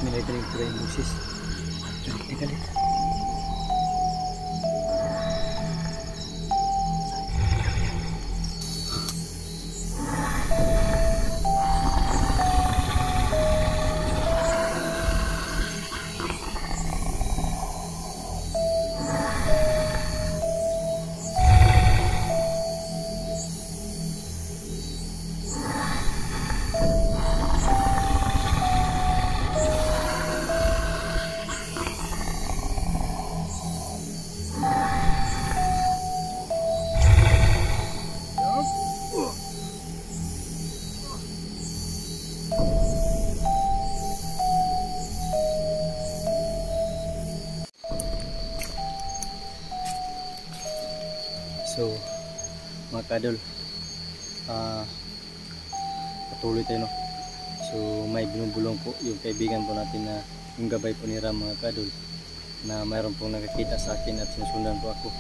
Minay-galing ko yung busis. Galit. So mga kadol, patuloy tayo, no? So may binubulong po yung kaibigan po natin na yung gabay po ni Ram, mga kadol, na mayroon pong nakakita sa akin at sinusundan po ako.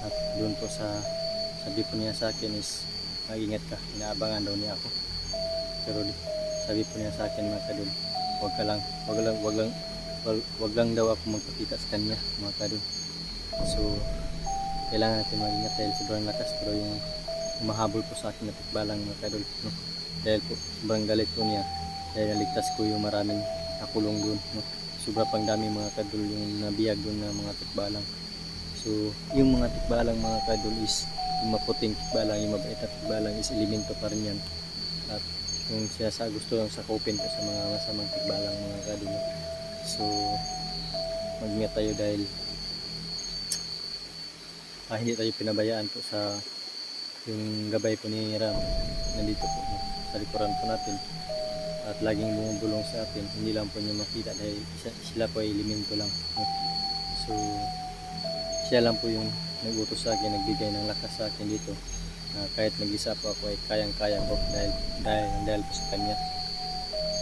At doon po sabi po niya sa akin is mag-ingat ka, inaabangan daw niya ako. Pero sabi po niya sa akin, mga kadol, wag lang daw ako magpakita sa kanya, mga kadol. So kailangan natin mag-ingat dahil sobrang lakas, pero yung mahabol po sa akin na tikbalang, mga kadol, no? Dahil po sobrang galit po niya dahil naligtas ko yung maraming nakulong doon, no? Sobrang pang dami, mga kadol, yung nabiyag doon na mga tikbalang. So yung mga tikbalang, mga kadol, is yung maputing tikbalang, yung mabait na tikbalang is elemento pa rin yan. At yung siya gusto lang sakupin po sa mga masamang tikbalang, mga kadol, no? So mag-ingat tayo dahil hindi tayo pinabayaan po sa yung gabay po ni Ram. Nandito po, no, sa likuran po natin at laging bumubulong sa atin. Hindi lang po niya makita dahil sila po ay elemento lang, no? So siya lang po yung nag-utos sa akin, nagbigay ng lakas sa akin dito. Kahit mag-isa po ako ay kayang-kaya po dahil po sa kanya.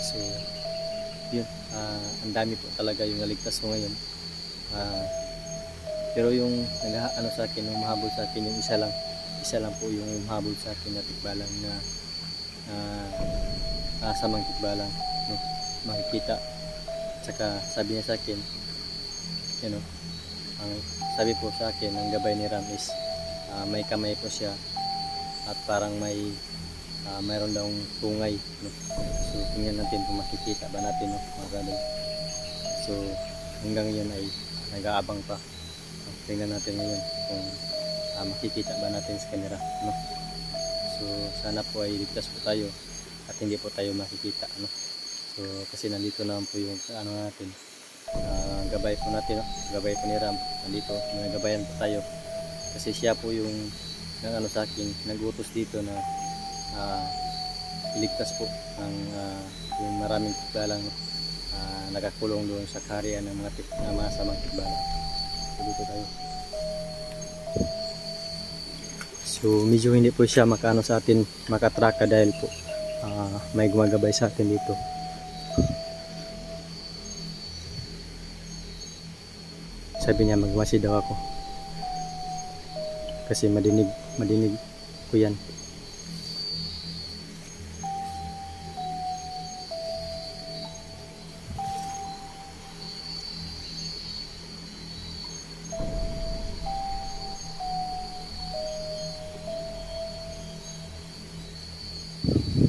So yun, ang dami po talaga yung naligtas ko ngayon. Pero yung nag-ano sa akin, yung mahabol sa akin, yung isa lang po yung mahabol sa akin na tikbalang na samang tikbalang, no? Makikita. Tsaka sabi niya sa akin, you know, ang sabi po sa akin ng gabay ni Ram is may kamay po siya at parang mayroon daw tungay, no? So tingnan natin kung makikita ba natin, no, mga kadol. So hanggang yun ay nag-aabang pa. Tingnan natin ngayon kung makikita ba natin sa camera, no? So sana po ay ligtas po tayo at hindi po tayo makikita, no? So kasi nandito naman po yung natin, gabay po natin, no? Gabay po ni Ram, nandito, may gabayan po tayo kasi siya po yung sa akin, nag-utos dito na iligtas po ang yung maraming tikbalang, no? Nakakulong doon sa kaharian ng mga masamang tikbalang. So dito tayo. So medyo hindi po siya makaano sa atin, makatraka dahil po may gumagabay sa atin dito. Sabi niya magmasi daw ako kasi madinig ko yan.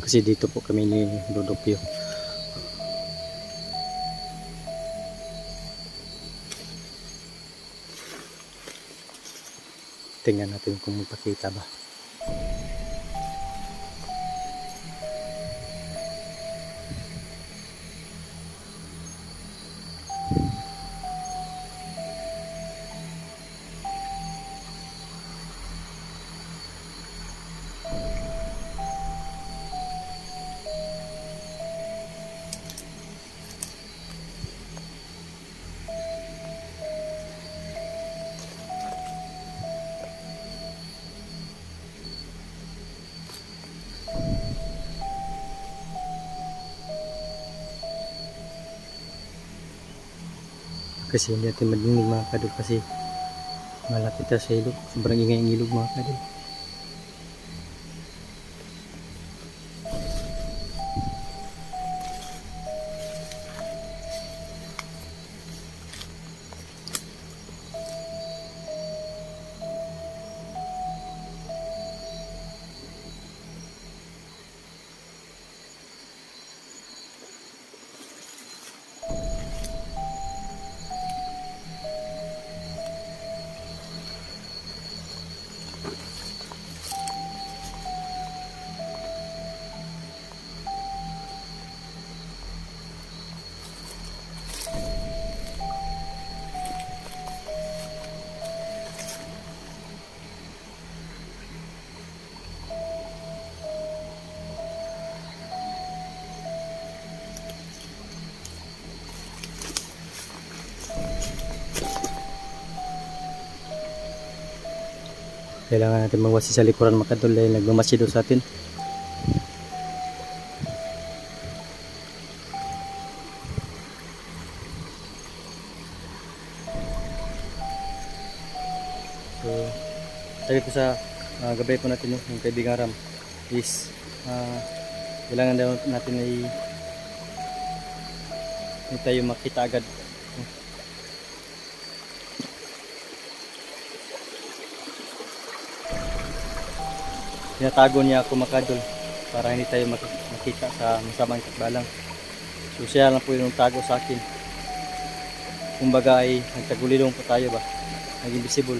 Kasi dito po kami ni Dodopio. Tingnan natin kung magpakita ba. Kasi hindi natin madinig, mga kadol, kasi malapit na sa ilog. Sobrang ingay ng ilog, mga kadol. Kailangan natin magwasi sa likuran mga kadol dahil nagmamasido sa atin. So sabi ko sa gabay po natin yung kaibigan Ram is kailangan daw natin ay hindi tayo makita agad. Tinatago niya ako makadol para hindi tayo makita sa masamang katbalang. So siya lang po yung tago sa akin. Kumbaga ay nagtagulilong po tayo ba, naging visible.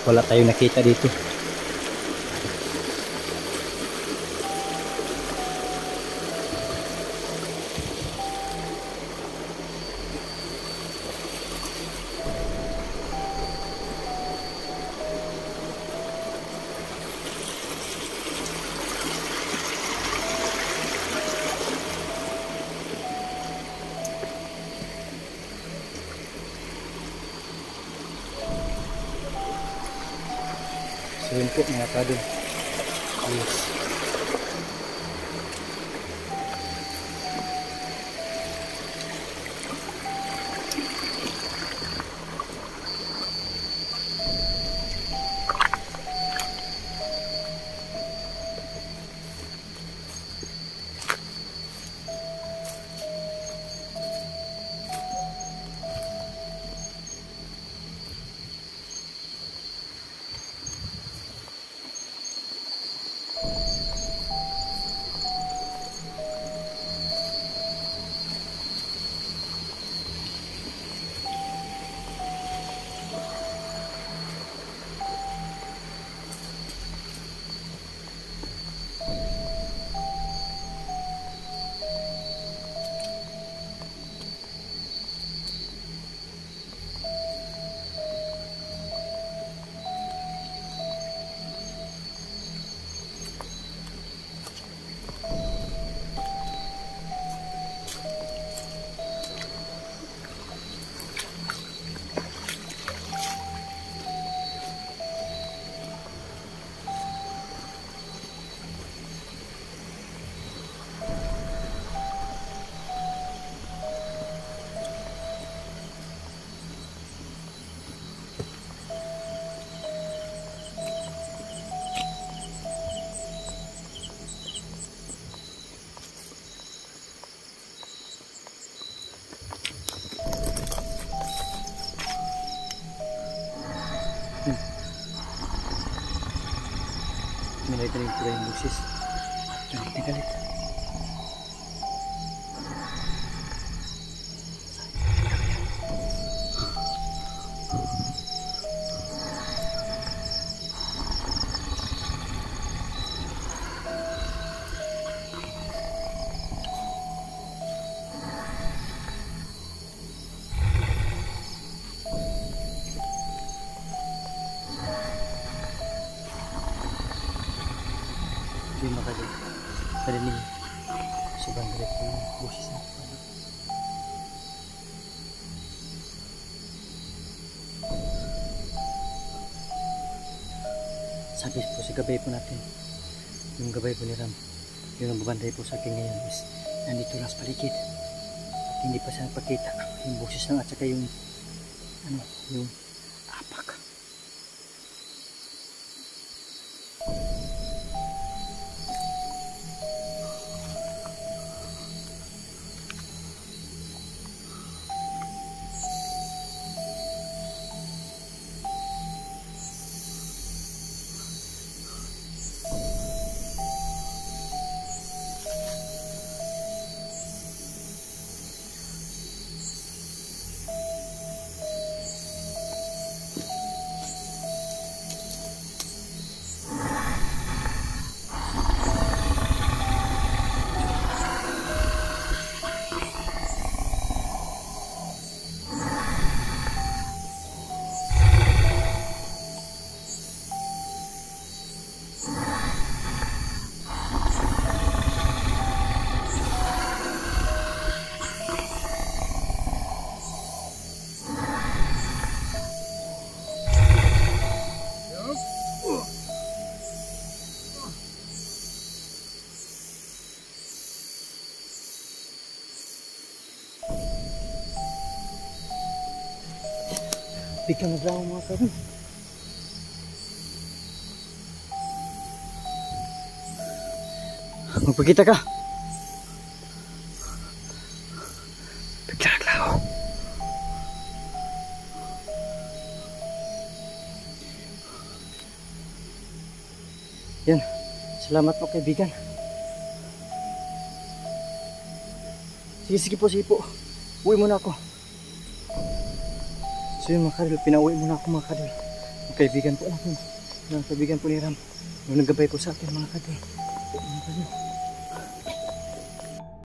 Wala tayong nakita dito. So yun po mga kadol. Yes. Nilay ka rin pula yung busis. Galit na galit. Hindi makagalit. Parinig. Sobrang galit po yung busis na. Sabi po sa gabay po natin, yung gabay po ni Ram, yung nagbabantay po sa akin ngayon is nandito lang sa paligid at hindi pa siya nagpakita yung busis lang at saka yung yung apak. Biglang naglaho mga kadol. Magpakita ka. Biglang naglaho. Yan. Salamat po kaibigan. Sige po, sige po. Uwi muna ako. So yun mga kadol, pinauwi muna ako mga kadol. Ang kaibigan po natin. Ang kaibigan po ni Ram. Yung naggabay po sa atin mga kadol. Mga kadol.